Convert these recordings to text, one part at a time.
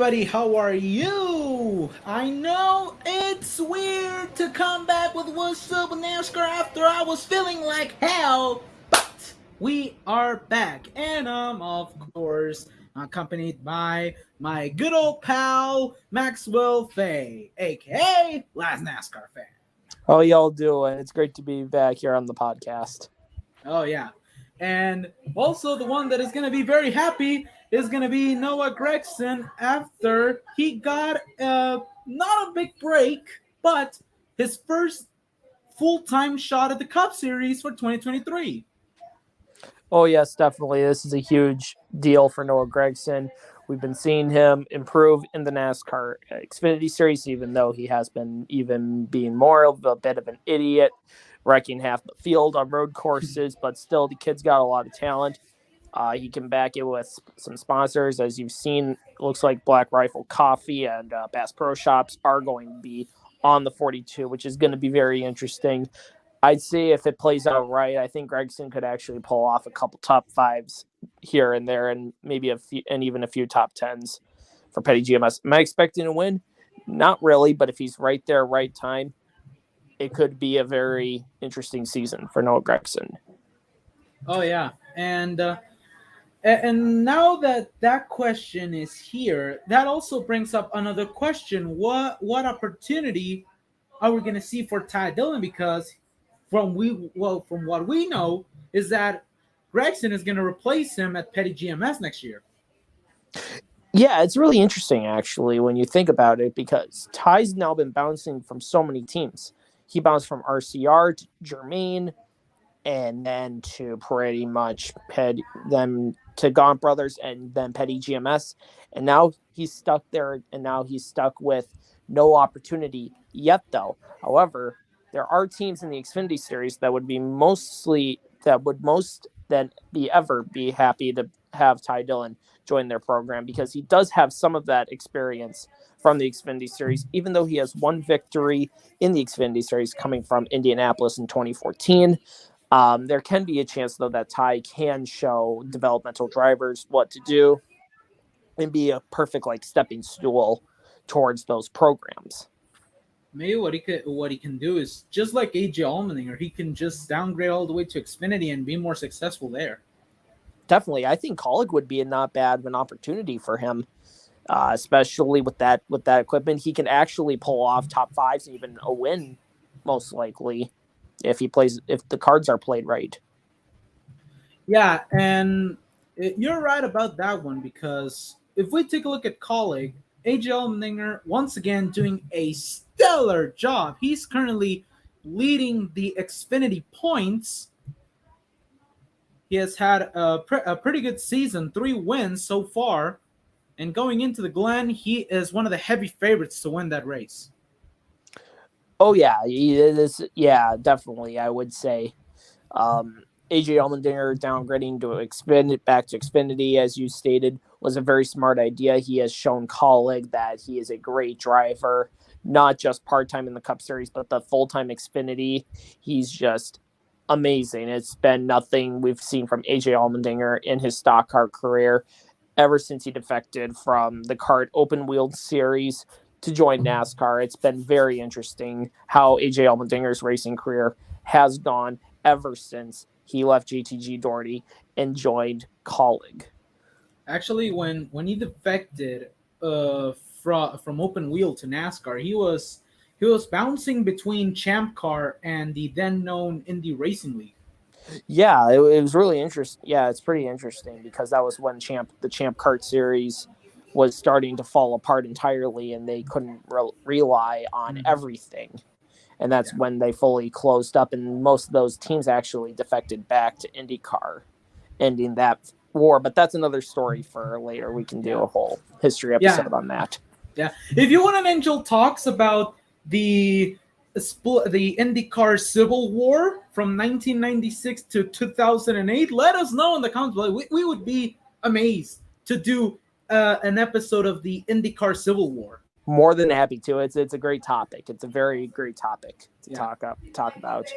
everybody, how are you? I know it's weird to come back with Wassup with NASCAR after I was feeling like hell, but we are back, and of course, accompanied by my good old pal, Maxwell Fay, aka Last NASCAR Fan. How y'all doing? It's great to be back here on the podcast. Oh, yeah. And also, the one that is going to be very happy is going to be Noah Gregson after he got not a big break, but his first full-time shot at the Cup Series for 2023. Oh, yes, definitely. This is a huge deal for Noah Gregson. We've been seeing him improve in the NASCAR Xfinity Series, even though he has been even being more of a bit of an idiot, wrecking half the field on road courses, but still the kid's got a lot of talent. He can back it with some sponsors. As you've seen, it looks like Black Rifle Coffee and Bass Pro Shops are going to be on the 42, which is going to be very interesting. I'd say if it plays out right, I think Gregson could actually pull off a couple top fives here and there, and maybe even a few top tens for Petty GMS. Am I expecting to win? Not really, but if he's right there, right time, it could be a very interesting season for Noah Gregson. Oh yeah, and now that question is here, that also brings up another question: what opportunity are we going to see for Ty Dillon? Because from what we know is that Gregson is going to replace him at Petty GMS next year. Yeah, it's really interesting, actually, when you think about it, because Ty's now been bouncing from so many teams. He bounced from RCR to Germain, and then to pretty much them to Gaunt Brothers, and then Petty GMS. And now he's stuck there, and now he's stuck with no opportunity yet, though. However, there are teams in the Xfinity Series that would be happy to have Ty Dillon join their program, because he does have some of that experience from the Xfinity Series, even though he has one victory in the Xfinity Series coming from Indianapolis in 2014. There can be a chance, though, that Ty can show developmental drivers what to do and be a perfect stepping stool towards those programs. Maybe what he can do is just like AJ Allmendinger, he can just downgrade all the way to Xfinity and be more successful there. Definitely, I think Kaulig would be a not bad of an opportunity for him, especially with that equipment. He can actually pull off top fives and even a win, most likely, if the cards are played right. Yeah, and you're right about that one, because if we take a look at Kaulig, AJ Allmendinger once again doing a stellar job. He's currently leading the Xfinity points. He has had a pretty good season, 3 wins so far, and going into the Glen, he is one of the heavy favorites to win that race. Oh yeah, he is. Yeah, definitely, I would say. AJ Allmendinger downgrading back to Xfinity, as you stated, was a very smart idea. He has shown Kaulig that he is a great driver, not just part-time in the Cup Series, but the full-time Xfinity. He's just amazing. It's been nothing we've seen from AJ Allmendinger in his stock car career ever since he defected from the kart open-wheeled series to join NASCAR. It's been very interesting how AJ Allmendinger's racing career has gone ever since he left GTG Doherty and joined Kaulig. Actually, when he defected from open wheel to NASCAR, he was bouncing between Champ Car and the then known Indy Racing League. Yeah, it was really interesting. Yeah, it's pretty interesting, because that was when the Champ Kart series was starting to fall apart entirely, and they couldn't rely on everything. And that's when they fully closed up, and most of those teams actually defected back to IndyCar, ending that war. But that's another story for later. We can do a whole history episode on that. Yeah. If you want an Angel talks about the IndyCar Civil War from 1996 to 2008, let us know in the comments below. We would be amazed to do an episode of the IndyCar Civil War. More than happy to. It's a great topic. It's a very great topic to talk about.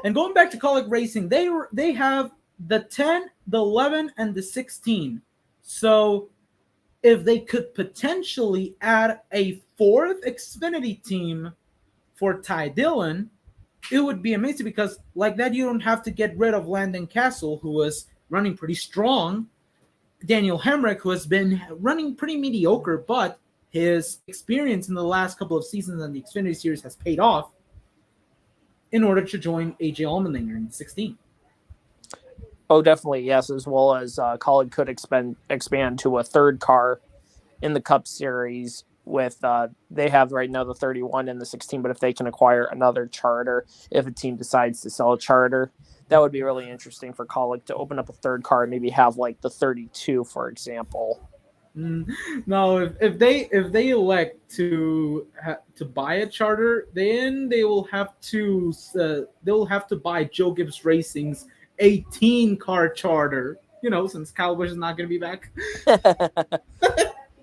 And going back to Kaulig Racing, they have the 10, the 11, and the 16. So if they could potentially add a fourth Xfinity team for Ty Dillon, it would be amazing because like that you don't have to get rid of Landon Castle, who was running pretty strong, Daniel Hemrick, who has been running pretty mediocre, but his experience in the last couple of seasons in the Xfinity Series has paid off in order to join AJ Allmendinger in 16. Oh, definitely, yes, as well as Colin could expand to a third car in the Cup Series with they have right now the 31 and the 16, but if they can acquire another charter, if a team decides to sell a charter, that would be really interesting for Colin to open up a third car and maybe have like the 32, for example. No, if they elect to buy a charter, then they will have to buy Joe Gibbs Racing's 18 car charter. Since Kyle Busch is not going to be back.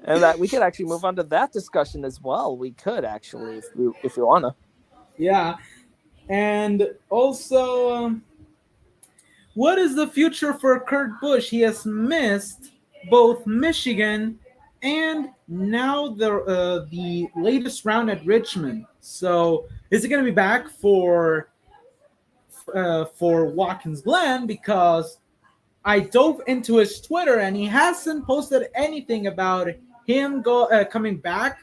And that we could actually move on to that discussion as well. We could actually, if you wanna. Yeah, and also, what is the future for Kurt Busch? He has missed both Michigan and now the latest round at Richmond. So is he going to be back for Watkins Glen? Because I dove into his Twitter and he hasn't posted anything about him coming back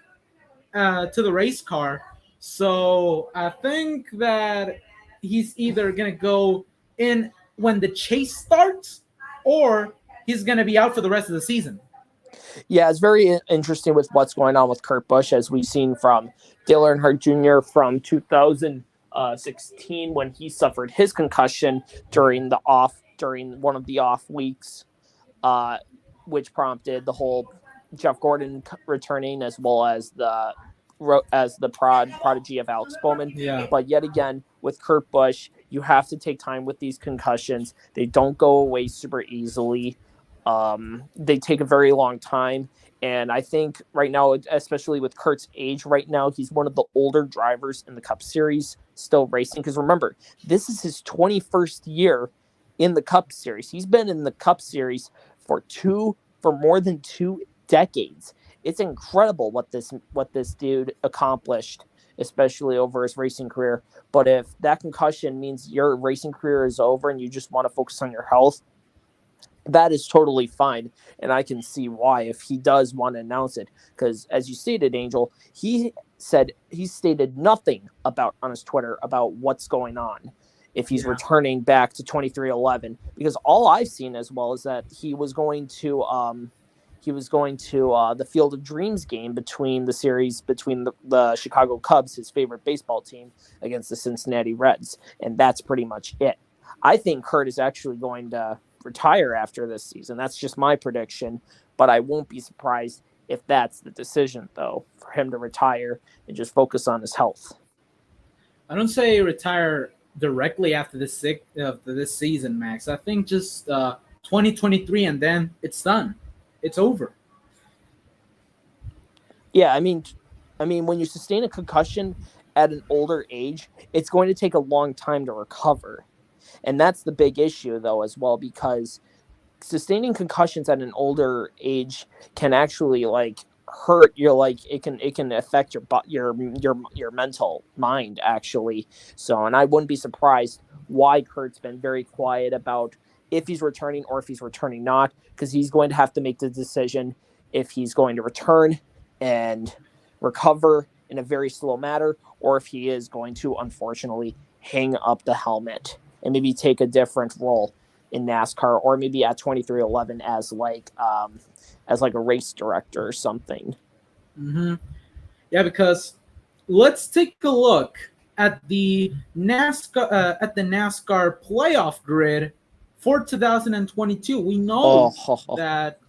to the race car. So I think that he's either going to go in when the chase starts or he's going to be out for the rest of the season. Yeah, it's very interesting with what's going on with Kurt Busch, as we've seen from Dale Earnhardt Jr. from 2016 when he suffered his concussion during one of the off weeks, which prompted the whole Jeff Gordon returning as well as the prodigy of Alex Bowman. Yeah. But yet again, with Kurt Busch, you have to take time with these concussions. They don't go away super easily. They take a very long time. And I think right now, especially with Kurt's age right now, he's one of the older drivers in the Cup Series still racing. Because remember, this is his 21st year in the Cup Series. He's been in the Cup Series for more than 2 decades. It's incredible what this dude accomplished, especially over his racing career. But if that concussion means your racing career is over and you just want to focus on your health, that is totally fine. And I can see why if he does want to announce it. Because as you stated, Angel, he stated nothing on his Twitter about what's going on if he's returning back to 2311. Because all I've seen as well is that he was going to the Field of Dreams game between the Chicago Cubs, his favorite baseball team, against the Cincinnati Reds. And that's pretty much it. I think Kurt is actually going to retire after this season. That's just my prediction, but I won't be surprised if that's the decision, though, for him to retire and just focus on his health. I don't say retire directly after this season, Max. I think just 2023 and then it's done. It's over. Yeah, I mean, when you sustain a concussion at an older age, it's going to take a long time to recover. And that's the big issue, though, as well, because sustaining concussions at an older age can actually hurt your it can affect your mental mind, actually. So, and I wouldn't be surprised why Kurt's been very quiet about if he's returning or if he's returning not, because he's going to have to make the decision if he's going to return and recover in a very slow manner, or if he is going to unfortunately hang up the helmet and maybe take a different role in NASCAR, or maybe at 2311 as a race director or something. Mm-hmm. Yeah, because let's take a look at the NASCAR playoff grid for 2022. We know that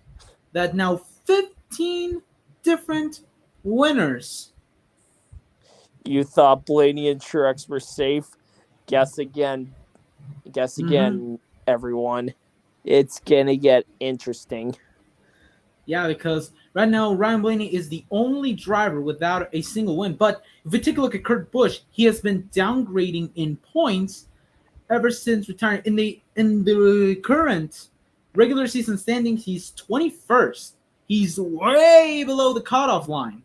now 15 different winners. You thought Blaney and Truex were safe? Guess again, everyone. It's gonna get interesting. Yeah, because right now Ryan Blaney is the only driver without a single win. But if we take a look at Kurt Busch, he has been downgrading in points ever since retiring. In the current regular season standings, he's 21st. he's way below the cutoff line.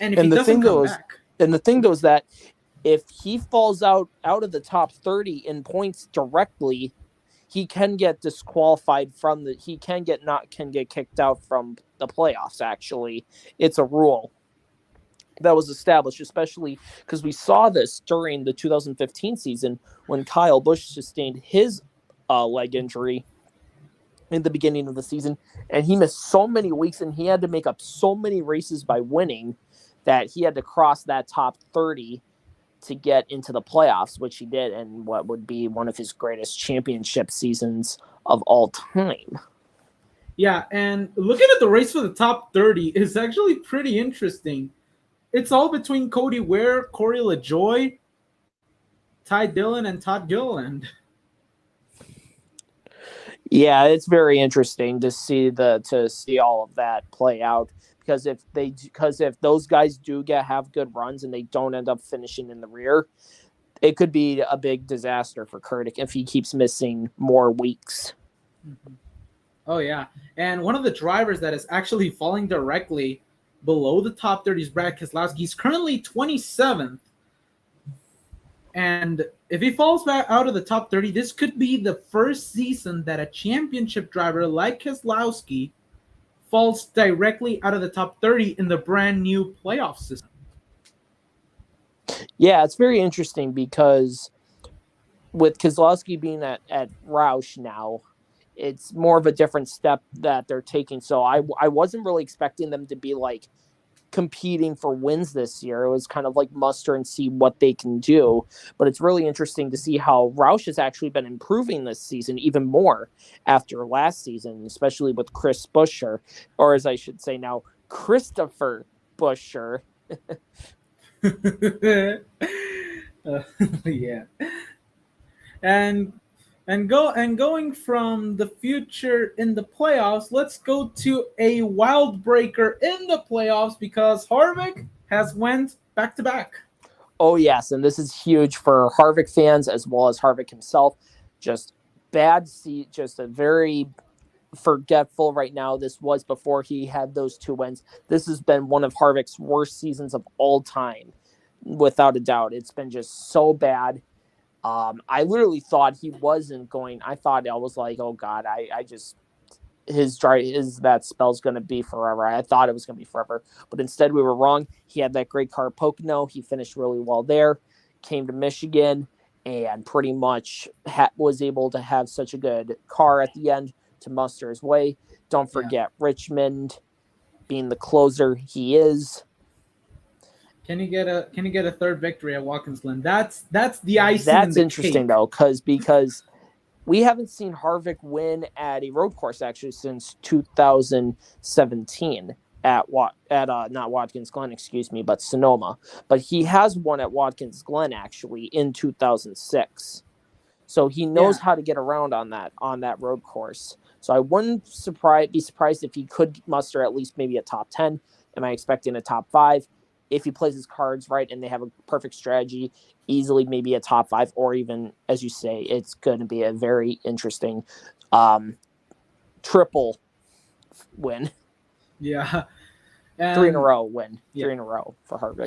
And if And he the doesn't thing come goes, back, and the thing goes that if he falls out of the top 30 in points directly, he can get disqualified from the. He can get kicked out from the playoffs. Actually, it's a rule that was established, especially because we saw this during the 2015 season when Kyle Busch sustained his leg injury in the beginning of the season, and he missed so many weeks, and he had to make up so many races by winning that he had to cross that top 30 to get into the playoffs, which he did, and what would be one of his greatest championship seasons of all time. yeah, and looking at the race for the top 30 is actually pretty interesting. It's all between Cody Ware, Corey LaJoy, Ty Dillon, and Todd Gilliland. Yeah, it's very interesting to see all of that play out because if those guys do have good runs and they don't end up finishing in the rear, it could be a big disaster for Kurdick if he keeps missing more weeks. Mm-hmm. Oh yeah, and one of the drivers that is actually falling directly below the top 30 is Brad Keselowski. He's currently 27th. And if he falls back out of the top 30, this could be the first season that a championship driver like Keselowski falls directly out of the top 30 in the brand new playoff system. Yeah, it's very interesting because with Keselowski being at Roush now, it's more of a different step that they're taking. So I wasn't really expecting them to be like competing for wins this year. It was kind of like muster and see what they can do. But it's really interesting to see how Roush has actually been improving this season even more after last season, especially with Chris Buescher, or as I should say now, Christopher Buescher. Yeah. And going from the future in the playoffs, let's go to a wild breaker in the playoffs because Harvick has went back to back. Oh yes, and this is huge for Harvick fans as well as Harvick himself. Just just a very forgetful right now. This was before he had those 2 wins. This has been one of Harvick's worst seasons of all time, without a doubt. It's been just so bad. I literally thought he wasn't going. I was like, oh God, I just that spell's going to be forever. I thought it was going to be forever, but instead we were wrong. He had that great car Pocono. He finished really well there, came to Michigan, and pretty much was able to have such a good car at the end to muster his way. Don't forget Richmond being the closer he is. Can you get a third victory at Watkins Glen? That's the icing. That's in the interesting cake. though, because we haven't seen Harvick win at a road course actually since 2017 at not Watkins Glen, excuse me, but Sonoma. But he has won at Watkins Glen actually in 2006. So he knows how to get around on that road course. So I wouldn't be surprised if he could muster at least maybe a top 10. Am I expecting a top 5? If he plays his cards right and they have a perfect strategy, easily maybe a top 5, or even, as you say, it's going to be a very interesting triple win. Yeah. And 3 in a row win. 3 in a row for Harvick.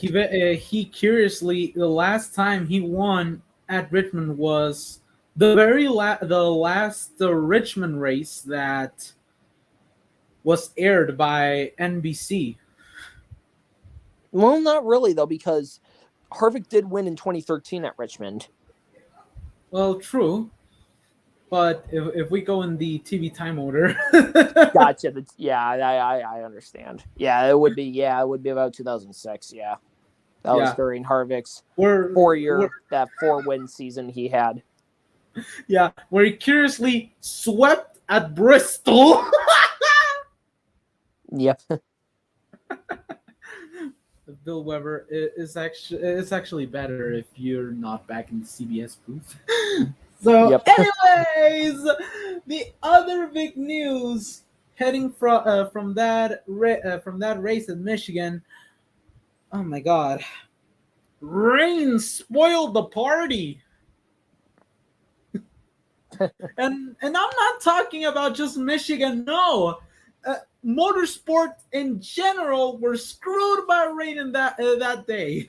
He curiously, the last time he won at Richmond was the last Richmond race that was aired by NBC. Well, not really, though, because Harvick did win in 2013 at Richmond. Well, true. But if we go in the TV time order. Gotcha. Yeah, I understand. Yeah, it would be about 2006, yeah. That was during Harvick's 4-win season he had. Yeah, where he curiously swept at Bristol. Yep. Bill Weber is actually better if you're not back in the CBS booth. So, anyways, the other big news heading from that race in Michigan. Oh my God, rain spoiled the party. And I'm not talking about just Michigan. No, motorsport in general were screwed by rain in that day.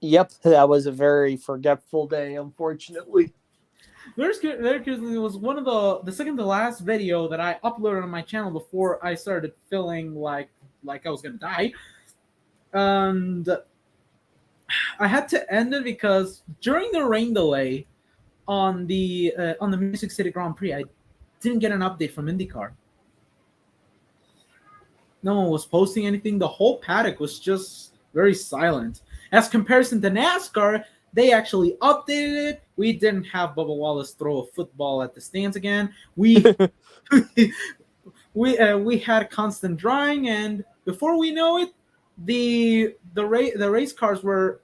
Yep, that was a very forgetful day, unfortunately. It was one of the second to last video that I uploaded on my channel before I started feeling like I was gonna die, and I had to end it because during the rain delay on the Music City Grand Prix, I didn't get an update from IndyCar. No one was posting anything. The whole paddock was just very silent. As comparison to NASCAR, they actually updated it. We didn't have Bubba Wallace throw a football at the stands again. We had constant drying, and before we know it, the race cars were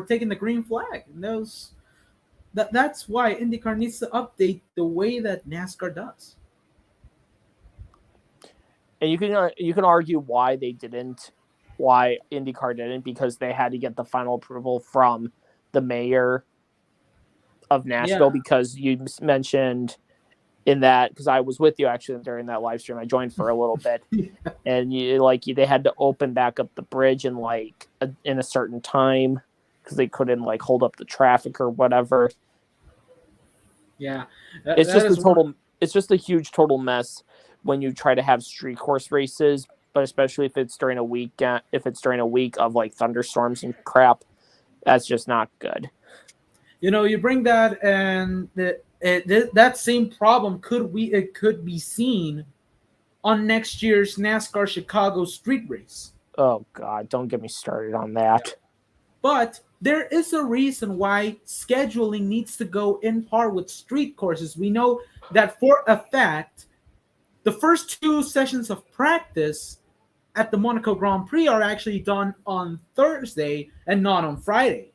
taking the green flag. And that's why IndyCar needs to update the way that NASCAR does. And you can argue why IndyCar didn't, because they had to get the final approval from the mayor of Nashville. Yeah. Because you mentioned in that, because I was with you actually during that live stream. I joined for a little bit, and they had to open back up the bridge in in a certain time because they couldn't hold up the traffic or whatever. Yeah, it's just a huge total mess when you try to have street course races, but especially if it's during a week of thunderstorms and crap, that's just not good. You bring that, and that same problem could be seen on next year's NASCAR Chicago street race. Oh God, don't get me started on that. Yeah. But there is a reason why scheduling needs to go in par with street courses. We know that for a fact, the first 2 sessions of practice at the Monaco Grand Prix are actually done on Thursday and not on Friday.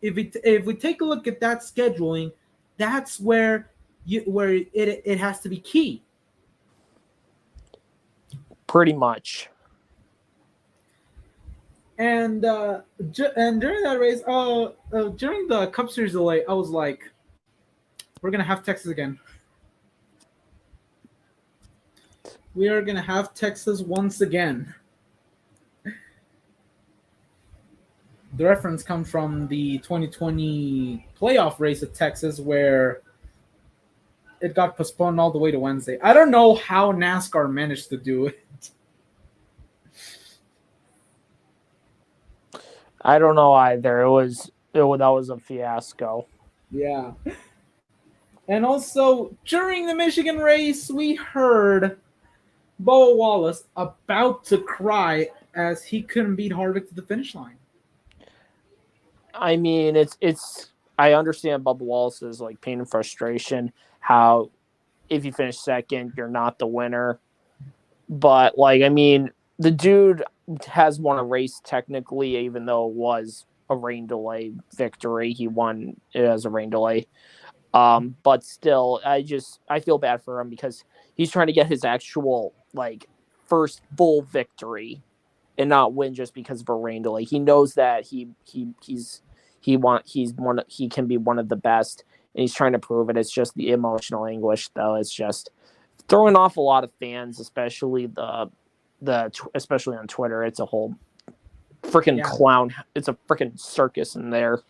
If we take a look at that scheduling, that's where it has to be key. Pretty much. And during that race, during the Cup Series delay, I was like, we're gonna have Texas again. We are gonna have Texas once again. The reference comes from the 2020 playoff race at Texas, where it got postponed all the way to Wednesday. I don't know how NASCAR managed to do it. I don't know either. That was a fiasco. Yeah. And also, during the Michigan race, we heard Bubba Wallace about to cry as he couldn't beat Harvick to the finish line. I mean, I understand Bubba Wallace's pain and frustration, how if you finish second, you're not the winner. But the dude has won a race technically, even though it was a rain delay victory. He won it as a rain delay. But still, I feel bad for him because he's trying to get his actual first full victory and not win just because of a rain delay. He knows that he can be one of the best, and he's trying to prove it. It's just the emotional anguish, though. It's just throwing off a lot of fans, especially especially on Twitter. It's a whole freaking clown. It's a freaking circus in there.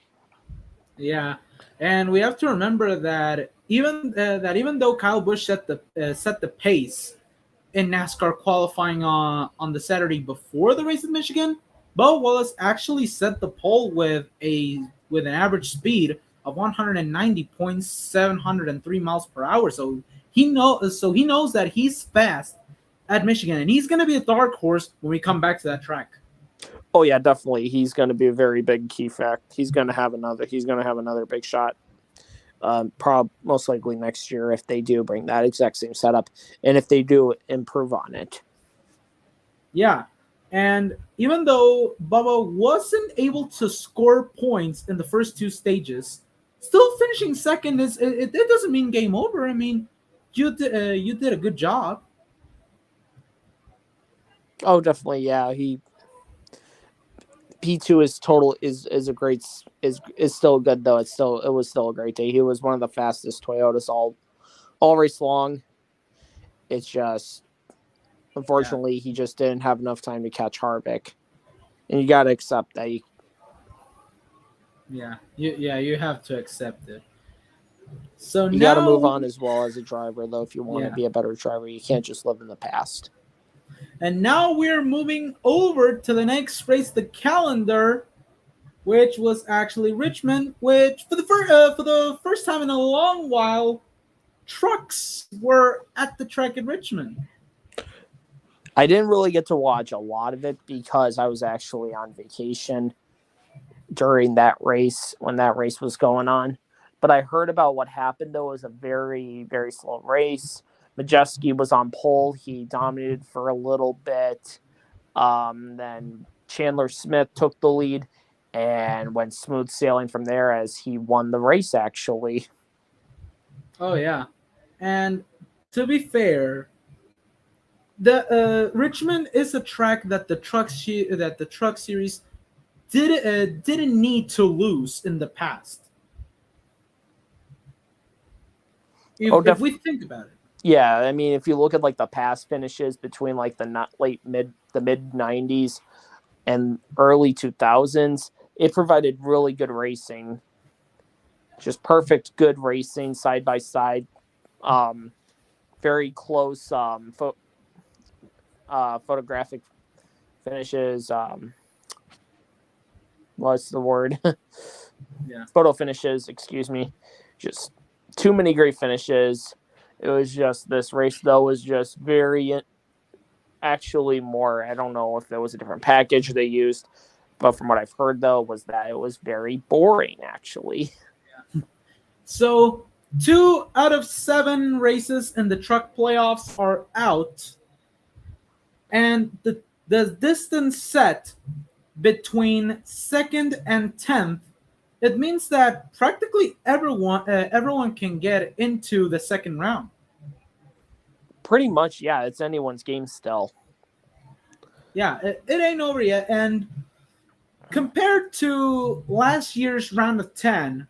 Yeah, and we have to remember that even though Kyle Busch set the pace in NASCAR qualifying on the Saturday before the race in Michigan, Bubba Wallace actually set the pole with an average speed of 190.703 miles per hour. So he knows that he's fast at Michigan, and he's going to be a dark horse when we come back to that track. Oh yeah, definitely. He's going to be a very big key fact. He's going to have another big shot. Most likely next year if they do bring that exact same setup, and if they do improve on it. Yeah, and even though Bubba wasn't able to score points in the first 2 stages, still finishing second it doesn't mean game over. I mean, you did a good job. Oh, definitely, yeah. P2 is still good though. It was still a great day. He was one of the fastest Toyotas all race long. It's just, Yeah, unfortunately, he just didn't have enough time to catch Harvick. And you got to accept that. you have to accept it. So You got to move now, on as well as a driver, though. If you want to yeah, be a better driver, you can't just live in the past. and now we're moving over to the next race, the calendar, which was actually Richmond, which for the first time in a long while, trucks were at the track in Richmond. I didn't really get to watch a lot of it because I was actually on vacation during that race when that race was going on. But I heard about what happened, though. It was a very, very slow race. Majeski was on pole. He dominated for a little bit. Then Chandler Smith took the lead and went smooth sailing from there as he won the race, actually. Oh yeah, and to be fair, the Richmond is a track that the truck series didn't need to lose in the past. Oh, If we think about it. yeah. I mean, if you look at like the past finishes between like the not late mid '90s and early 2000s, it provided really good racing. Just perfect, good racing side by side. Um, Very close photographic finishes. What's the word? Yeah. Photo finishes, excuse me. Just too many great finishes. It was just, this race though was just very, actually more, I don't know if there was a different package they used, but from what I've heard though was that it was very boring actually. So 2 out of 7 races in the truck playoffs are out, and the distance set between second and 10th, it means that practically everyone can get into the second round. Pretty much, yeah, it's anyone's game still. Yeah, it ain't over yet. And compared to last year's round of 10,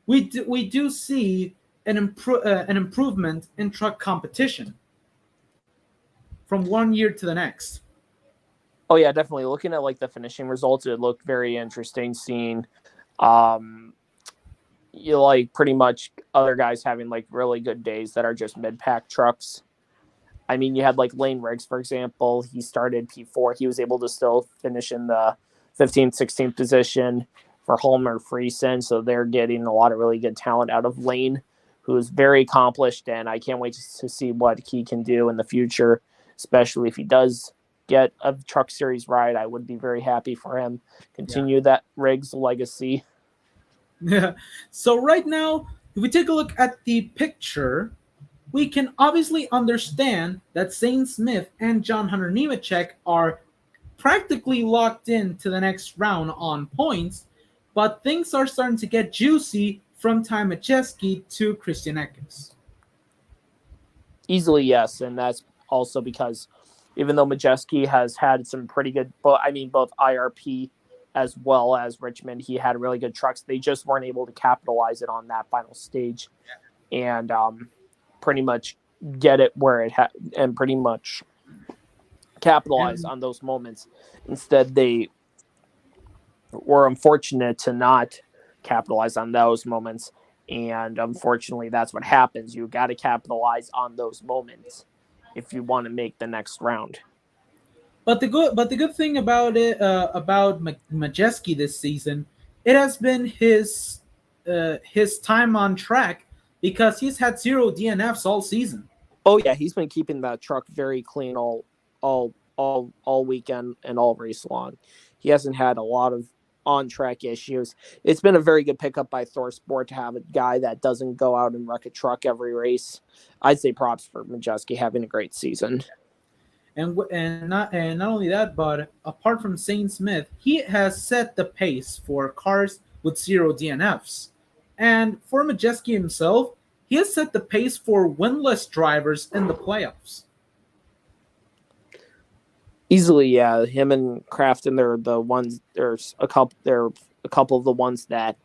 we do see an improvement in truck competition from one year to the next. Oh yeah, definitely. Looking at like the finishing results, it looked very interesting seeing um you like pretty much other guys having like really good days that are just mid pack trucks. I mean, you had like Lane Riggs, for example. He started P4. He was able to still finish in the 15th, 16th position for Holmer Friesen. So they're getting a lot of really good talent out of Lane, who is very accomplished. And I can't wait to see what he can do in the future, especially if he does get a truck series ride. I would be very happy for him. Yeah. Continue that Riggs legacy. Yeah. So right now, if we take a look at the picture, we can obviously understand that Zane Smith and John Hunter Nemechek are practically locked in to the next round on points, but things are starting to get juicy from Ty Majeski to Christian Eckes. Easily, yes. And that's also because even though Majeski has had some pretty good, but I mean, both IRP as well as Richmond, he had really good trucks. They just weren't able to capitalize it on that final stage and pretty much get it where it had and pretty much capitalize And on those moments. Instead, they were unfortunate to not capitalize on those moments. And unfortunately, that's what happens. You got to capitalize on those moments if you want to make the next round. but the good thing about it about Majeski this season, it has been his time on track because he's had 0 DNFs all season. Oh yeah, he's been keeping that truck very clean all weekend and all race long. He hasn't had a lot of on track issues. It's been a very good pickup by Thor Sport to have a guy that doesn't go out and wreck a truck every race. I'd say props for Majeski having a great season. And not only that, but apart from Zane Smith, he has set the pace for cars with 0 DNFs. And for Majeski himself, he has set the pace for winless drivers in the playoffs. Easily, yeah. Him and Crafton, they're the ones. There's a couple. They're a couple of the ones that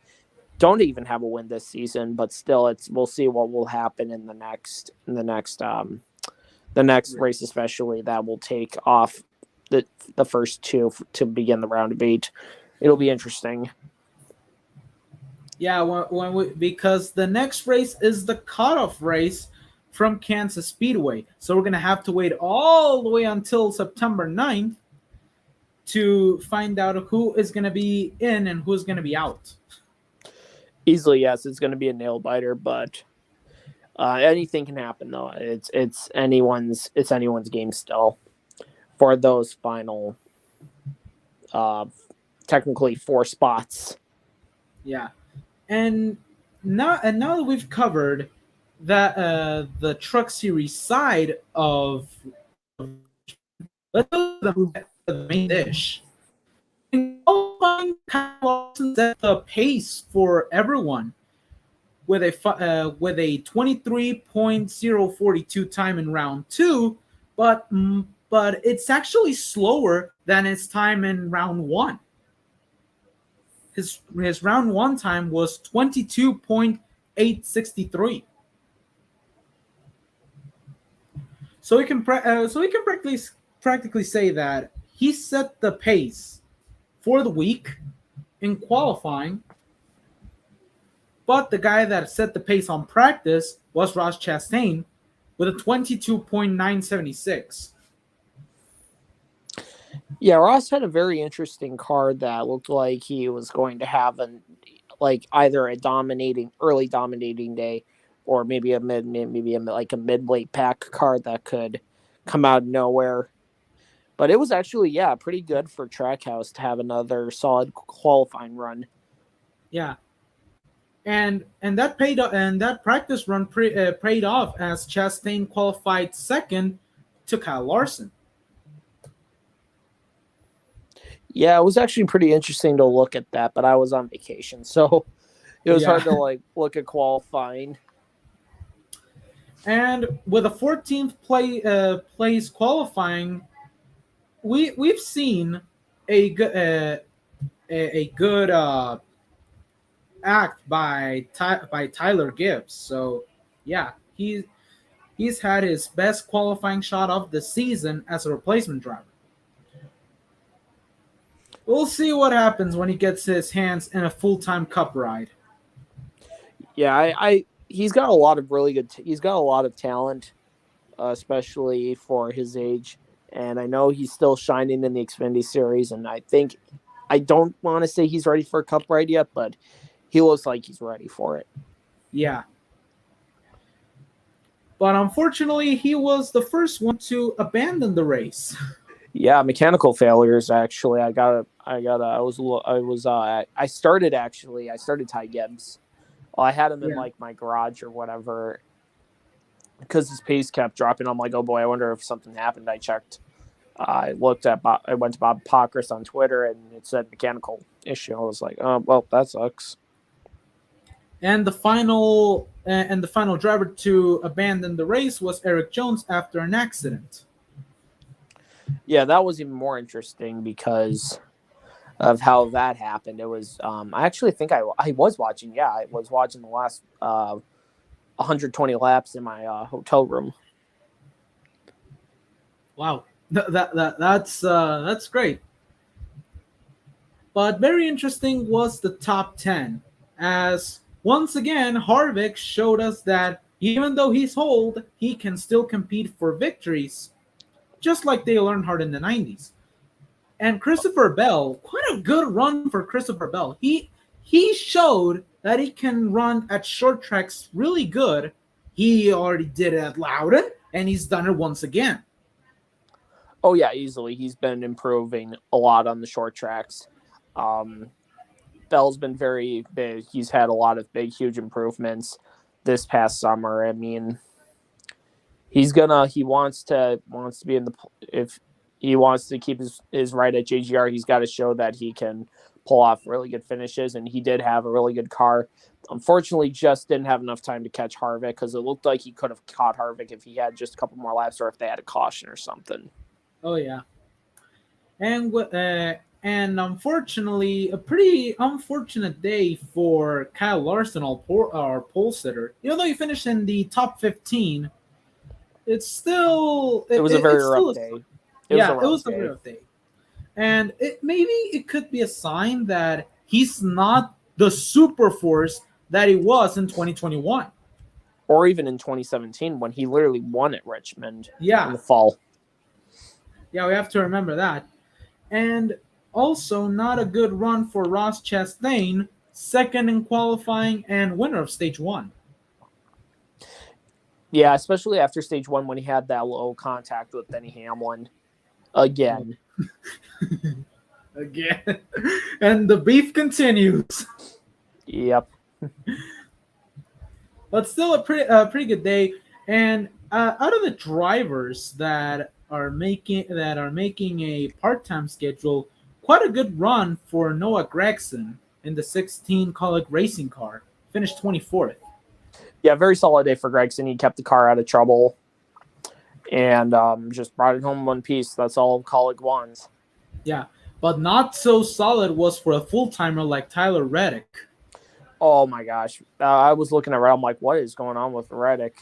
don't even have a win this season, but still, we'll see what will happen in the next race, especially that will take off the first two to begin the round of 8. It'll be interesting. Yeah, because the next race is the cutoff race from Kansas Speedway. So we're going to have to wait all the way until September 9th to find out who is going to be in and who's going to be out. Easily, yes, it's going to be a nail biter, but anything can happen though. It's anyone's game still for those final technically 4 spots. Yeah. And now that we've covered that the Truck Series side of let's go to the main dish. Qualifying set the pace for everyone with a 23.042 time in round 2, but it's actually slower than his time in round 1. His round 1 time was 22.863. So we can practically say that he set the pace for the week in qualifying, but the guy that set the pace on practice was Ross Chastain with a 22.976. Yeah, Ross had a very interesting card that looked like he was going to have either a early dominating day, or maybe a midweight pack card that could come out of nowhere. But it was actually pretty good for Trackhouse to have another solid qualifying run. Yeah, and that practice run paid off as Chastain qualified second to Kyle Larson. Yeah, it was actually pretty interesting to look at that, but I was on vacation, so it was hard to look at qualifying. And with a 14th place qualifying, we've seen a good act by Tyler Gibbs. So yeah, he's had his best qualifying shot of the season as a replacement driver. We'll see what happens when he gets his hands in a full-time Cup ride. Yeah, he's got a lot of he's got a lot of talent, especially for his age. And I know he's still shining in the Xfinity Series. And I don't want to say he's ready for a Cup ride yet, but he looks like he's ready for it. Yeah. But unfortunately, he was the first one to abandon the race. Yeah, mechanical failures. Actually, I started Ty Gibbs. Well, I had him in my garage or whatever because his pace kept dropping. I'm like, oh boy, I wonder if something happened. I checked. I went to Bob Pockris on Twitter and it said mechanical issue. I was like, oh well, that sucks. And the final driver to abandon the race was Eric Jones after an accident. Yeah, that was even more interesting because of how that happened. It was I actually think I was watching. Yeah, I was watching the last 120 laps in my hotel room. Wow, that's great. But very interesting was the top 10, as once again Harvick showed us that even though he's old, he can still compete for victories, just like Dale Earnhardt in the 90s. And Christopher Bell, quite a good run for Christopher Bell. He showed that he can run at short tracks really good. He already did it at Loudon, and he's done it once again. Oh yeah, easily. He's been improving a lot on the short tracks. Bell's been very big. He's had a lot of big, huge improvements this past summer. I mean, he wants to be in the, if he wants to keep his right at JGR, he's got to show that he can pull off really good finishes, and he did have a really good car. Unfortunately, just didn't have enough time to catch Harvick, because it looked like he could have caught Harvick if he had just a couple more laps or if they had a caution or something. Oh yeah, and And unfortunately, a pretty unfortunate day for Kyle Larson, our pole sitter. Even though he finished in the top 15, it's still It was a very it's rough still a, day. It was a yeah, it rough was a day. real day. And maybe it could be a sign that he's not the super force that he was in 2021. Or even in 2017 when he literally won at Richmond in Yeah, the fall. yeah, we have to remember that. And also, not a good run for Ross Chastain, second in qualifying and winner of stage one. Yeah, especially after stage one when he had that low contact with Denny Hamlin again. Again. And the beef continues. Yep. But still pretty good day. And out of the drivers that are making a part-time schedule, quite a good run for Noah Gregson in the 16 Colic racing car. Finished 24th. Yeah, very solid day for Gregson. He kept the car out of trouble and just brought it home in one piece. That's all Colleague wants. Yeah, but not so solid was for a full-timer like Tyler Reddick. Oh my gosh. I was looking around, I'm like, what is going on with Reddick?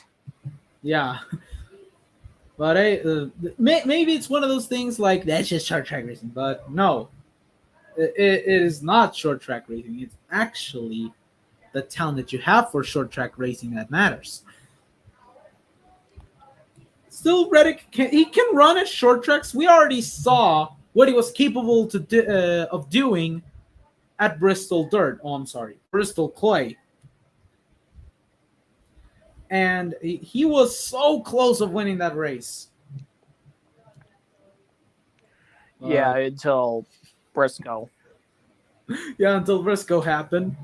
Yeah. But maybe it's one of those things like that's just short track racing. But no, it is not short track racing. It's actually the talent that you have for short track racing that matters. Still, Reddick he can run at short tracks. We already saw what he was capable of doing at Bristol Dirt. Oh, I'm sorry, Bristol Clay. And he was so close of winning that race. Yeah, until Briscoe. Yeah, until Briscoe happened.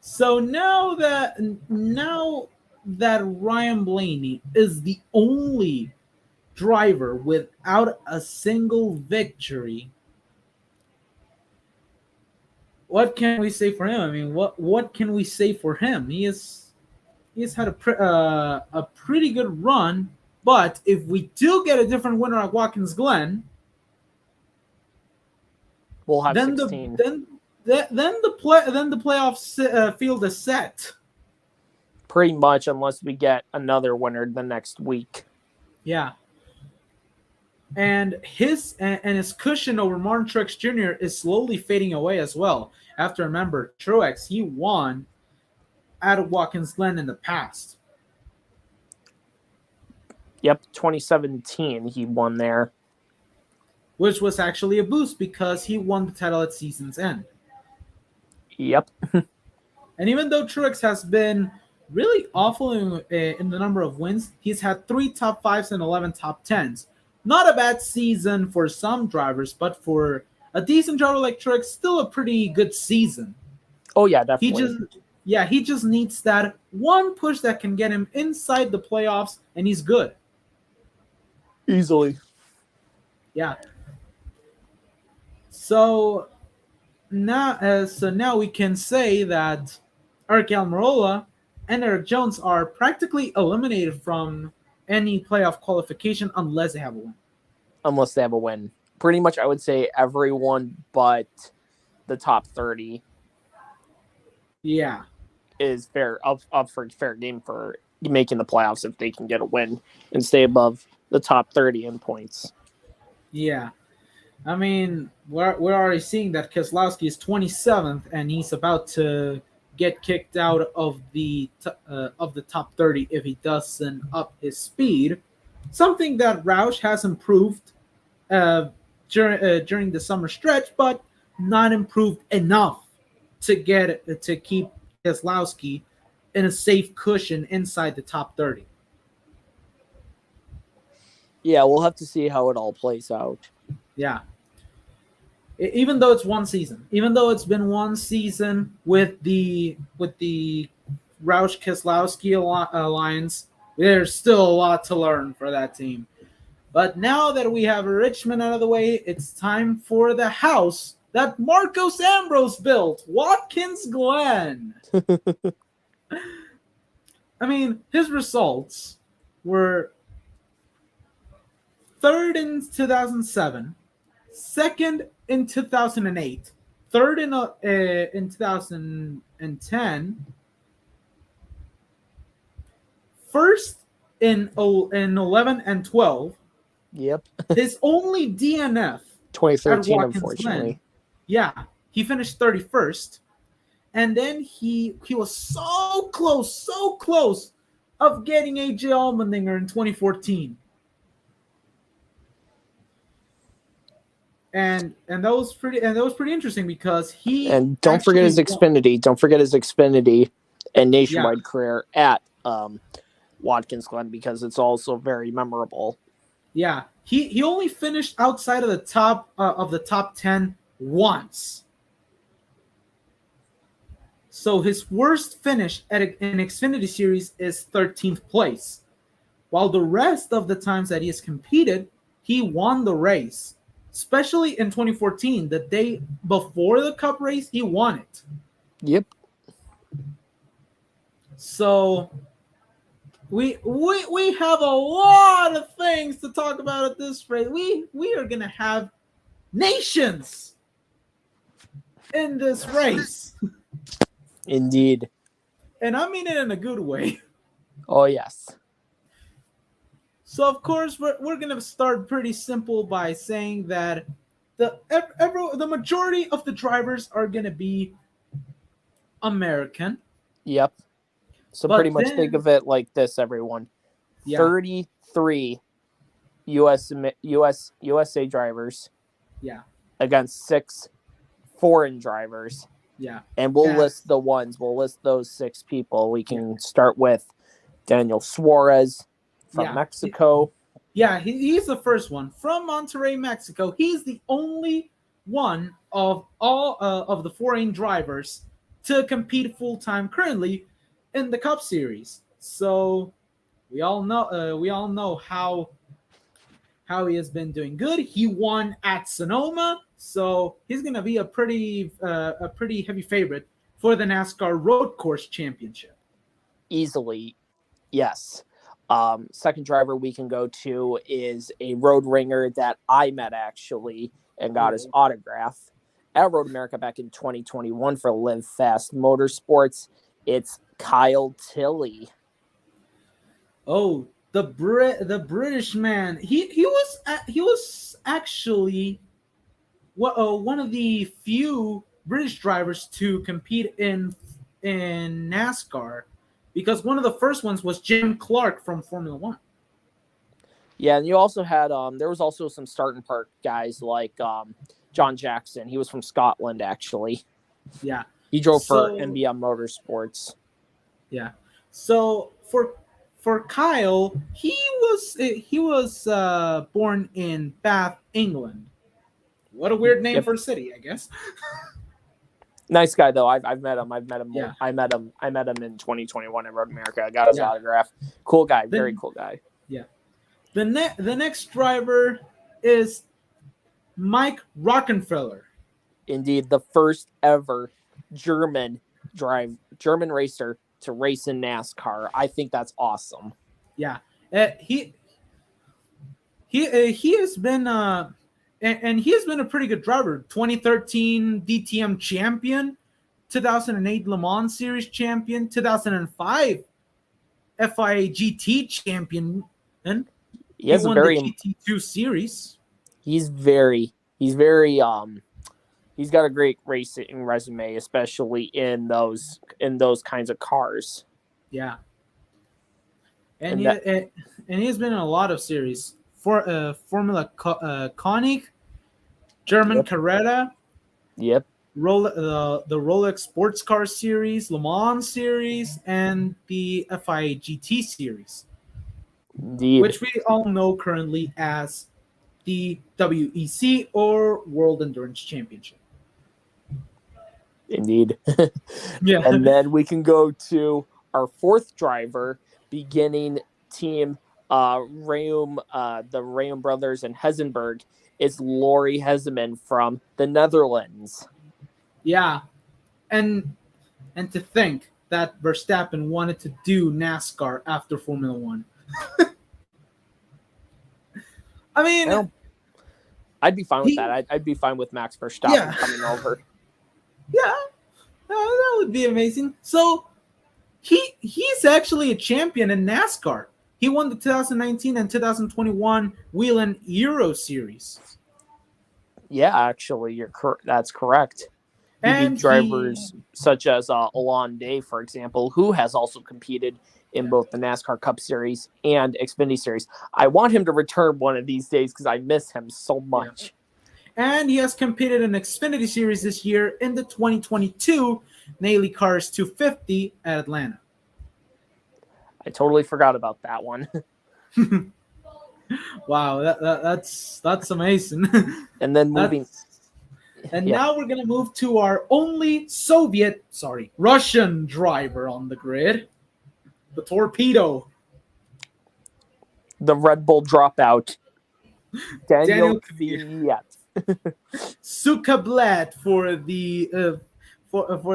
So now that Ryan Blaney is the only driver without a single victory, what can we say for him? I mean, what can we say for him? He's had a pretty good run, but if we do get a different winner at Watkins Glen, We'll have then 16. then the playoff field is set. Pretty much, unless we get another winner the next week. Yeah. And his cushion over Martin Truex Jr. is slowly fading away as well. Have to remember, Truex, he won at Watkins Glen in the past. Yep, 2017 he won there. Which was actually a boost because he won the title at season's end. Yep. And even though Truex has been really awful in the number of wins, he's had 3 top 5s and 11 top 10s. Not a bad season for some drivers, but for a decent driver like Truex, still a pretty good season. Oh yeah, definitely. He just needs that one push that can get him inside the playoffs, and he's good. Easily. Yeah. So now we can say that Eric Almirola and Eric Jones are practically eliminated from any playoff qualification unless they have a win. Unless they have a win. Pretty much, I would say everyone but the top 30. Yeah. Is up for fair game for making the playoffs if they can get a win and stay above the top 30 in points. Yeah. I mean, we're already seeing that Keselowski is 27th and he's about to get kicked out of the top 30 if he doesn't up his speed. Something that Roush has improved during the summer stretch, but not improved enough to keep Keselowski in a safe cushion inside the top 30. Yeah, we'll have to see how it all plays out. Yeah. Even though it's one season, even though it's been one season with the Roush Keselowski alliance, there's still a lot to learn for that team. But now that we have Richmond out of the way, it's time for the house that Marcos Ambrose built, Watkins Glen. I mean, his results were third in 2007, second in 2008, third in 2010, first in 11 and 12. Yep. His only DNF at 2013, Watkins Glen. unfortunately. Yeah, he finished 31st. And then he was so close of getting AJ Allmendinger in 2014. And that was pretty interesting because he And don't forget his Xfinity. Don't forget his Xfinity and nationwide career at Watkins Glen, because it's also very memorable. Yeah, he only finished outside of the top 10 once. So his worst finish at an Xfinity Series is 13th place, while the rest of the times that he has competed, he won the race. Especially in 2014, the day before the Cup race, he won it. Yep. So we have a lot of things to talk about at this race. We are gonna have nations in this race. Indeed. And I mean it in a good way. Oh, yes. So, of course, we're going to start pretty simple by saying that the majority of the drivers are going to be American. Yep. So pretty much think of it like this, everyone. Yeah. 33 USA drivers. Yeah. Against 6 foreign drivers. Yeah. And we'll list the ones. We'll list those 6 people. We can start with Daniel Suarez from Mexico. Yeah, he's the first one. From Monterrey, Mexico. He's the only one of all of the foreign drivers to compete full-time currently in the Cup Series. So we all know how he has been doing good. He won at Sonoma, so he's going to be a pretty heavy favorite for the NASCAR Road Course Championship. Easily, yes. Second driver we can go to is a road ringer that I met actually and got his autograph at Road America back in 2021 for Live Fast Motorsports. It's Kyle Tilley. Oh, the British man. He was actually one of the few British drivers to compete in NASCAR, because one of the first ones was Jim Clark from Formula One. Yeah, and you also had there was also some starting park guys like John Jackson. He was from Scotland, actually. Yeah, he drove for NBM Motorsports. Yeah, so for Kyle, he was born in Bath, England. What a weird name for a city, I guess. Nice guy though. I've met him. Yeah. I met him in 2021 at Road America. I got his autograph. Cool guy. Very cool guy. Yeah. The next driver is Mike Rockenfeller. Indeed, the first ever German racer to race in NASCAR. I think that's awesome. Yeah. He has been and he has been a pretty good driver. 2013 DTM champion, 2008 Le Mans Series champion, 2005 FIA GT champion. And he won the GT2 series. He's got a great racing resume, especially in those kinds of cars. Yeah. And he has been in a lot of series. For Formula Koenig, German Carrera, the Rolex Sports Car Series, Le Mans Series, and the FIA GT Series, which we all know currently as the WEC or World Endurance Championship. Indeed. Yeah. And then we can go to our fourth driver, beginning team the Rheum brothers and Hesenberg, is Laurie Heseman from the Netherlands. Yeah. And to think that Verstappen wanted to do NASCAR after Formula One. I mean, I'd be fine with He, that. I'd be fine with Max Verstappen yeah, coming over. yeah, that would be amazing. So he's actually a champion in NASCAR. He won the 2019 and 2021 Whelen Euro Series, Yeah, actually, that's correct. He beat and he drivers such as Alon Day, for example, who has also competed in yeah, both the NASCAR Cup Series and Xfinity Series. I want him to return one of these days because I miss him so yeah. much. And he has competed in Xfinity Series this year in the 2022 NASCAR 250 at Atlanta. I totally forgot about that one. Wow, that's amazing. And then moving, That's and yeah, now we're gonna move to our only Russian driver on the grid, the Torpedo, the Red Bull dropout, Daniel Daniel Kvyat. Sukablet for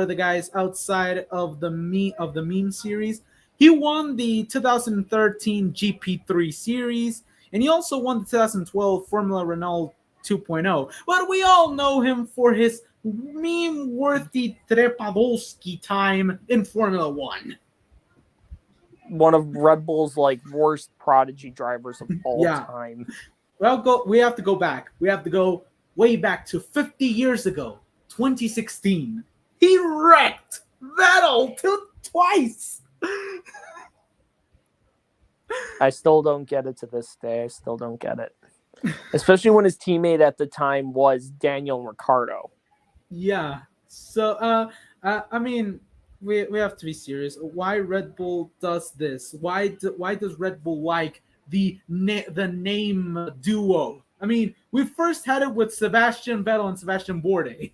the guys outside of the meme series. He won the 2013 GP3 series, and he also won the 2012 Formula Renault 2.0. But we all know him for his meme-worthy Trepadolski time in Formula One. One of Red Bull's worst prodigy drivers of all Yeah. time. Well, we have to go back. We have to go way back to 50 years ago, 2016. He wrecked Vettel twice. I still don't get it to this day. I still don't get it. Especially when his teammate at the time was Daniel Ricciardo. Yeah. So, I mean, we have to be serious. Why Red Bull does this? Why does Red Bull like the name duo? I mean, we first had it with Sebastian Vettel and Sebastian Bourdais.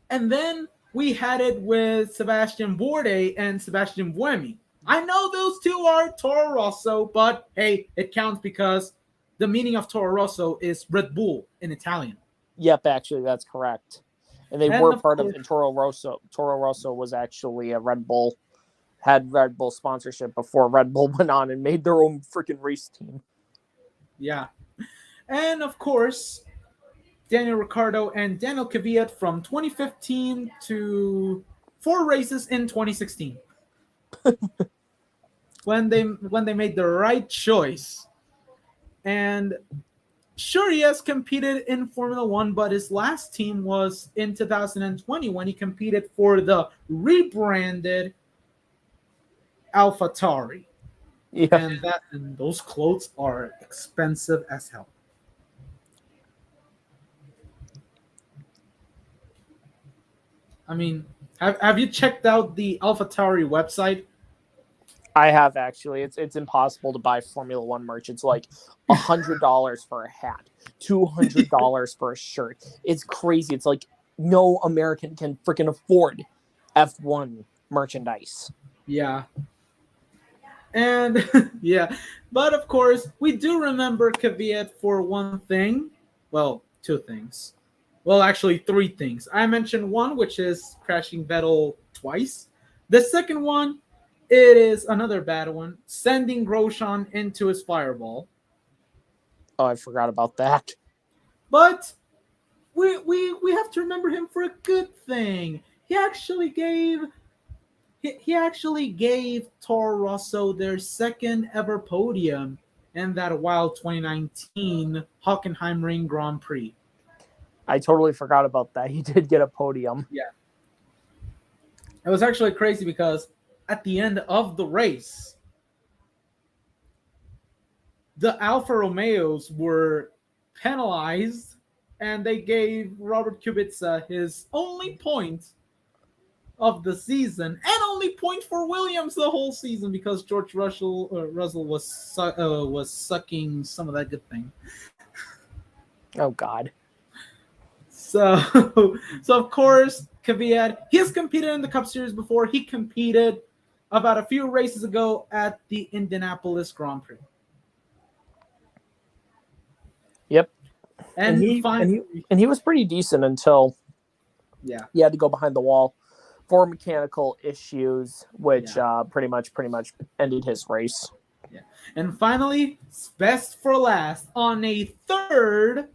And then we had it with Sebastian Bourdais and Sebastian Buemi. I know those two are Toro Rosso, but hey, it counts because the meaning of Toro Rosso is Red Bull in Italian. Yep, actually, that's correct. And they were part of Toro Rosso. Toro Rosso was actually a had Red Bull sponsorship before Red Bull went on and made their own freaking race team. Yeah. And of course, Daniel Ricciardo and Daniel Kvyat from 2015 to 4 races in 2016. when they made the right choice. And sure, he has competed in Formula One, but his last team was in 2020 when he competed for the rebranded AlphaTauri. Yeah. And those clothes are expensive as hell. I mean, have you checked out the AlphaTauri website? I have actually. It's impossible to buy Formula One merch. It's like $100 for a hat, $200 for a shirt. It's crazy. It's like no American can freaking afford F1 merchandise. Yeah. And yeah, but of course, we do remember Kvyat for one thing. Well, two things. Well, actually, three things. I mentioned one, which is crashing Vettel twice. The second one, it is another bad one, sending Grosjean into his fireball. Oh, I forgot about that. But we have to remember him for a good thing. He actually gave Toro Rosso their second ever podium in that wild 2019 Hockenheimring Grand Prix. I totally forgot about that. He did get a podium. Yeah. It was actually crazy because at the end of the race, the Alfa Romeos were penalized and they gave Robert Kubica his only point of the season and only point for Williams the whole season because George Russell was sucking some of that good thing. Oh God. So of course, Kvyat, he has competed in the Cup Series before. He competed about a few races ago at the Indianapolis Grand Prix. Yep. And he was pretty decent until he had to go behind the wall for mechanical issues, which pretty much ended his race. Yeah. And finally, best for last, on a third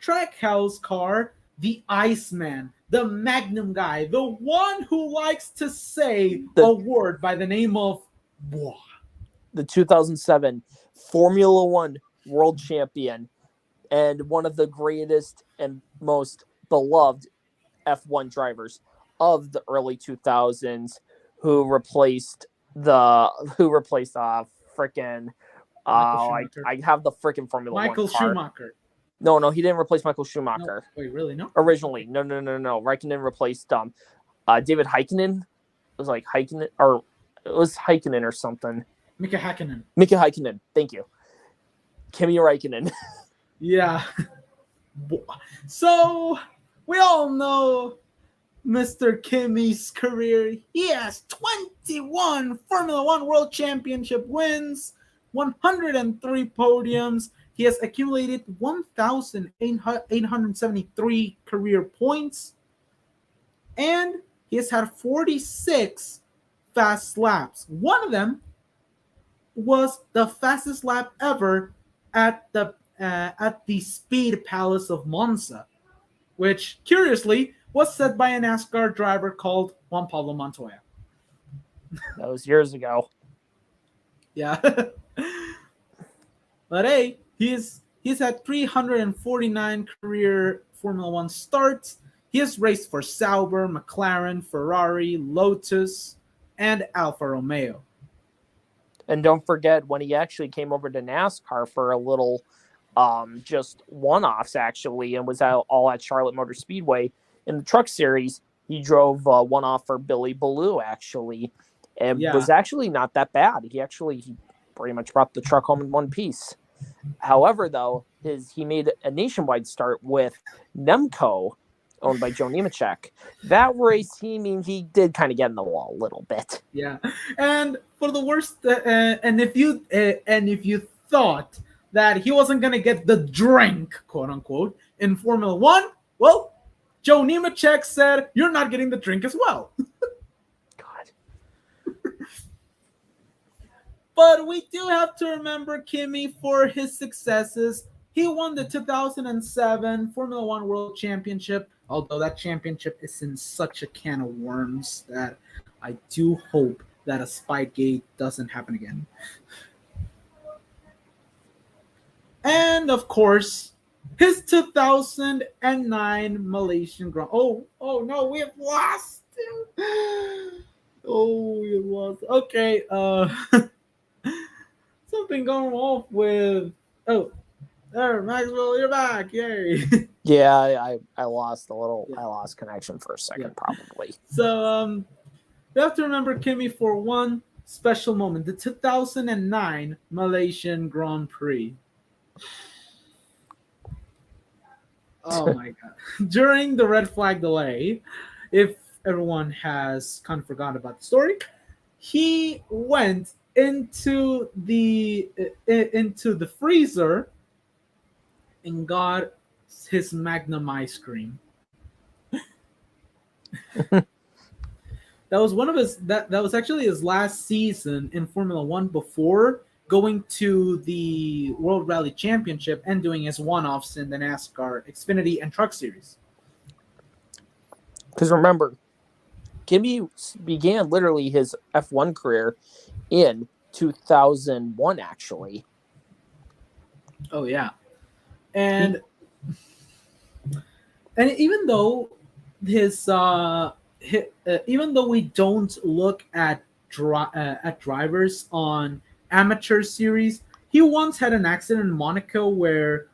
Trackhouse car, the Iceman, the Magnum guy, the one who likes to say The a word by the name of Bois. the 2007 Formula One world champion and one of the greatest and most beloved F1 drivers of the early 2000s, who replaced freaking Michael I Schumacher. have the freaking Formula One Michael car. Schumacher. No, he didn't replace Michael No, Schumacher wait, really? No? originally. No. Raikkonen replaced David Heikkinen. It was like Heikkinen, or it was Heikkinen or something. Mika Hakkinen. Mika Heikkinen. Thank you. Kimi Räikkönen. Yeah. So, we all know Mr. Kimi's career. He has 21 Formula One World Championship wins, 103 podiums. He has accumulated 1,873 career points, and he has had 46 fast laps. One of them was the fastest lap ever at the Speed Palace of Monza, which curiously was set by a NASCAR driver called Juan Pablo Montoya. That was years ago. Yeah. But hey, he's had 349 career Formula One starts. He has raced for Sauber, McLaren, Ferrari, Lotus, and Alfa Romeo. And don't forget when he actually came over to NASCAR for a little just one-offs actually, and was all at Charlotte Motor Speedway in the truck series. He drove one-off for Billy Ballou actually, and was actually not that bad. He pretty much brought the truck home in one piece. However, though, he made a nationwide start with Nemco, owned by Joe Nemechek. That race, he did kind of get in the wall a little bit. Yeah, and for the worst, and if you thought that he wasn't gonna get the drink, quote unquote, in Formula One, well, Joe Nemechek said you're not getting the drink as well. God. But we do have to remember Kimi for his successes. He won the 2007 Formula One World Championship, although that championship is in such a can of worms that I do hope that a Spygate doesn't happen again. And of course, his 2009 Malaysian Grand. Oh no, we have lost him. Oh, we have lost. Okay, something going off with. Oh, there, Maxwell, you're back! Yay! Yeah, I lost a little. Yeah. I lost connection for a second, probably. So you have to remember Kimi for one special moment: the 2009 Malaysian Grand Prix. Oh my god! During the red flag delay, if everyone has kind of forgot about the story, he went into the freezer and got his Magnum ice cream. That was one of his that was actually his last season in Formula One before going to the World Rally Championship and doing his one-offs in the NASCAR Xfinity and Truck Series. Because remember, Kimi began literally his F1 career in 2001, actually. Oh yeah, and even though even though we don't look at drivers on amateur series, he once had an accident in Monaco where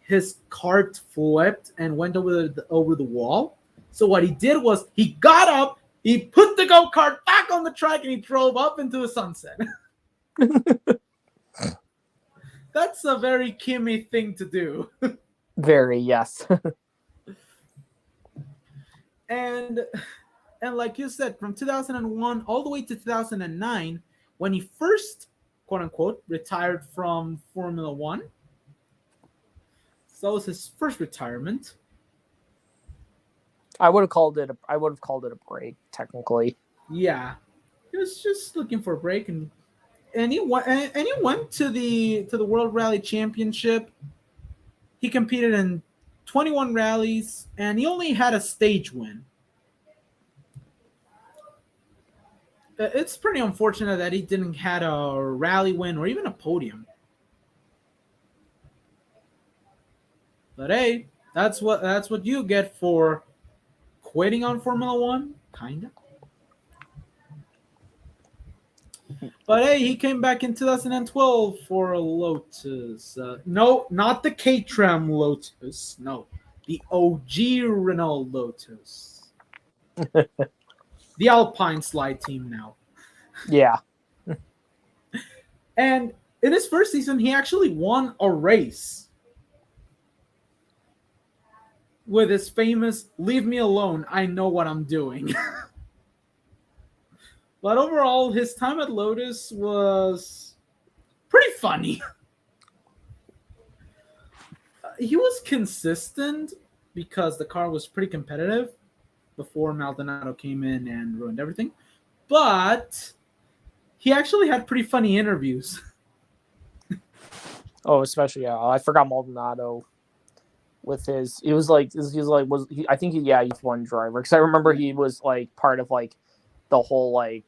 his cart flipped and went over the wall. So what he did was he got up, he put the go-kart back on the track, and he drove up into the sunset. That's a very Kimi thing to do. Very, yes. And like you said, from 2001 all the way to 2009, when he first, quote unquote, retired from Formula One. So that was his first retirement. I would have called it a break, technically. Yeah, he was just looking for a break, and and he went to the World Rally Championship. He competed in 21 rallies, and he only had a stage win. It's pretty unfortunate that he didn't had a rally win or even a podium. But hey, that's what you get for quitting on Formula One, kinda. But hey, he came back in 2012 for a Lotus. No, not the K-Tram Lotus. No, the OG Renault Lotus. The Alpine Slide team now. Yeah. And in his first season, he actually won a race with his famous "Leave me alone, I know what I'm doing." But overall, his time at Lotus was pretty funny. He was consistent because the car was pretty competitive before Maldonado came in and ruined everything. But he actually had pretty funny interviews. Oh, especially I forgot Maldonado with his. He I think he's one driver because I remember he was like part of like the whole like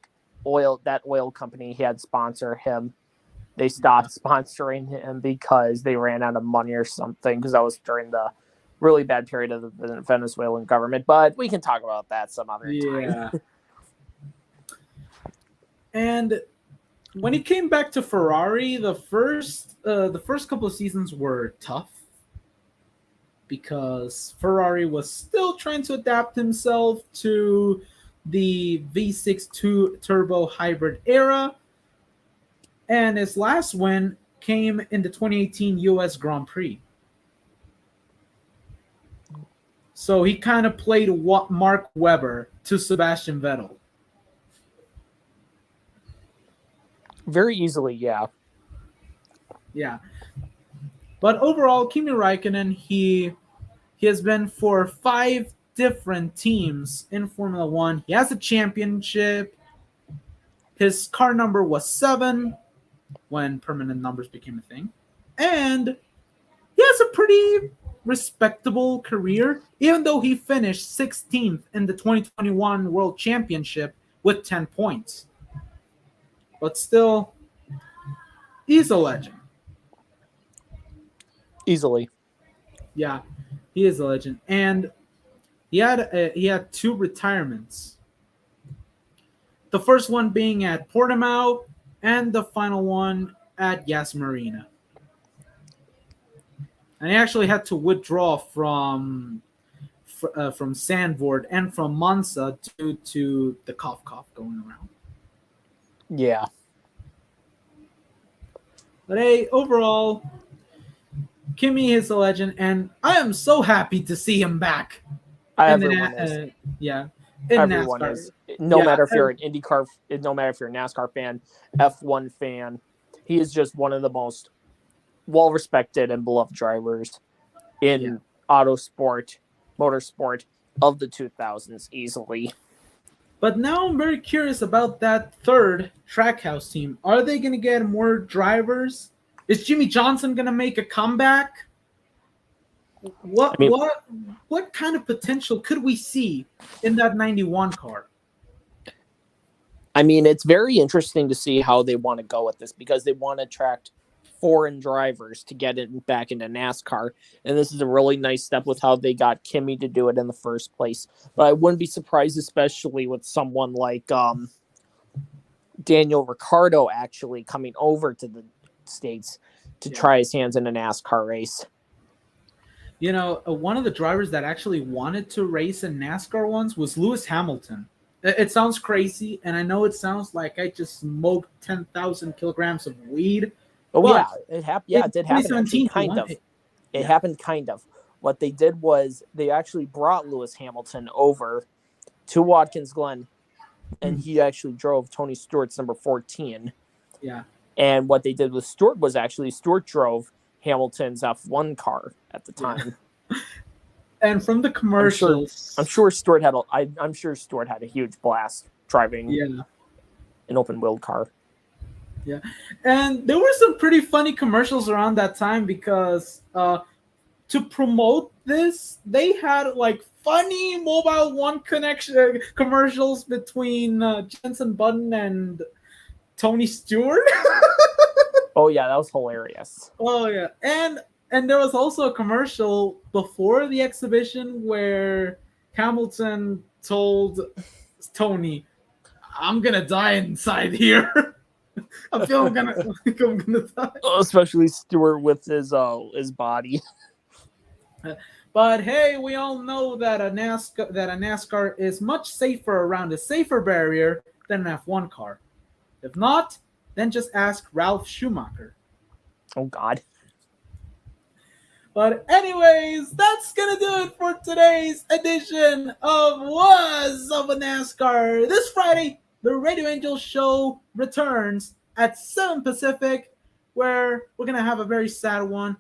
oil company he had sponsor him. They stopped sponsoring him because they ran out of money or something because that was during the really bad period of the Venezuelan government. But we can talk about that some other time. And when he came back to Ferrari, the first couple of seasons were tough because Ferrari was still trying to adapt himself to the V6 turbo hybrid era. And his last win came in the 2018 US Grand Prix. So he kind of played Mark Webber to Sebastian Vettel. Very easily, yeah. Yeah. But overall, Kimi Räikkönen, he has been for 5 different teams in Formula One. He has a championship. His car number was 7 when permanent numbers became a thing. And he has a pretty respectable career, even though he finished 16th in the 2021 World Championship with 10 points. But still, he's a legend. Easily. Yeah, he is a legend. And he had 2 retirements. The first one being at Portimao, and the final one at Yas Marina. And he actually had to withdraw from Zandvoort and from Monza due to the cough going around. Yeah. But hey, overall, Kimi is a legend, and I am so happy to see him back. Everyone is. Yeah. Everyone NASCAR. is. No matter if you're an IndyCar, no matter if you're a NASCAR fan, F1 fan, he is just one of the most well-respected and beloved drivers in motorsport of the 2000s, easily. But now I'm very curious about that third Trackhouse team. Are they going to get more drivers? Is Jimmy Johnson going to make a comeback? What kind of potential could we see in that 91 car? I mean, it's very interesting to see how they want to go with this because they want to attract foreign drivers to get it back into NASCAR. And this is a really nice step with how they got Kimi to do it in the first place. But I wouldn't be surprised, especially with someone like Daniel Ricciardo actually coming over to the States to try his hands in a NASCAR race. You know, one of the drivers that actually wanted to race in NASCAR once was Lewis Hamilton. It sounds crazy, and I know it sounds like I just smoked 10,000 kilograms of weed. Oh, yeah, it happened. Yeah, it did happen. Actually, kind of. It happened kind of. What they did was they actually brought Lewis Hamilton over to Watkins Glen, and he actually drove Tony Stewart's number 14. Yeah. And what they did with Stewart was actually Stewart drove Hamilton's F1 car at the time. Yeah. And from the commercials, I'm sure Stewart had a huge blast driving an open wheel car. Yeah, and there were some pretty funny commercials around that time because to promote this, they had like funny Mobile One connection commercials between Jensen Button and Tony Stewart. Oh yeah, that was hilarious. Oh yeah, and there was also a commercial before the exhibition where Hamilton told Tony, "I'm gonna die inside here. I feel I'm gonna die." Especially Stewart with his body. But hey, we all know that a NASCAR is much safer around a safer barrier than an F1 car. If not, then just ask Ralph Schumacher. Oh God. But anyways, that's gonna do it for today's edition of Was of a NASCAR. This Friday, the Radio Angel Show returns at 7 Pacific, where we're gonna have a very sad one.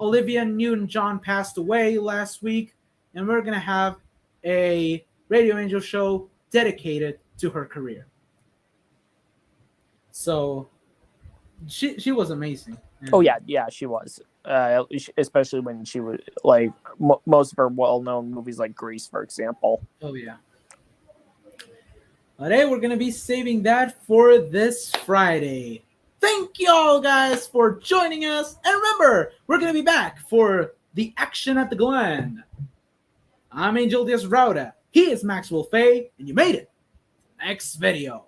Olivia Newton-John passed away last week, and we're gonna have a Radio Angel Show dedicated to her career. So she was amazing. Oh yeah, she was. Especially when she was like most of her well-known movies, like Grease, for example. Oh yeah. But hey, we're gonna be saving that for this Friday. Thank you all guys for joining us, and remember, we're gonna be back for the action at the Glen. I'm Angel Diaz Rauda. He is Maxwell Fay, and you made it. Next video.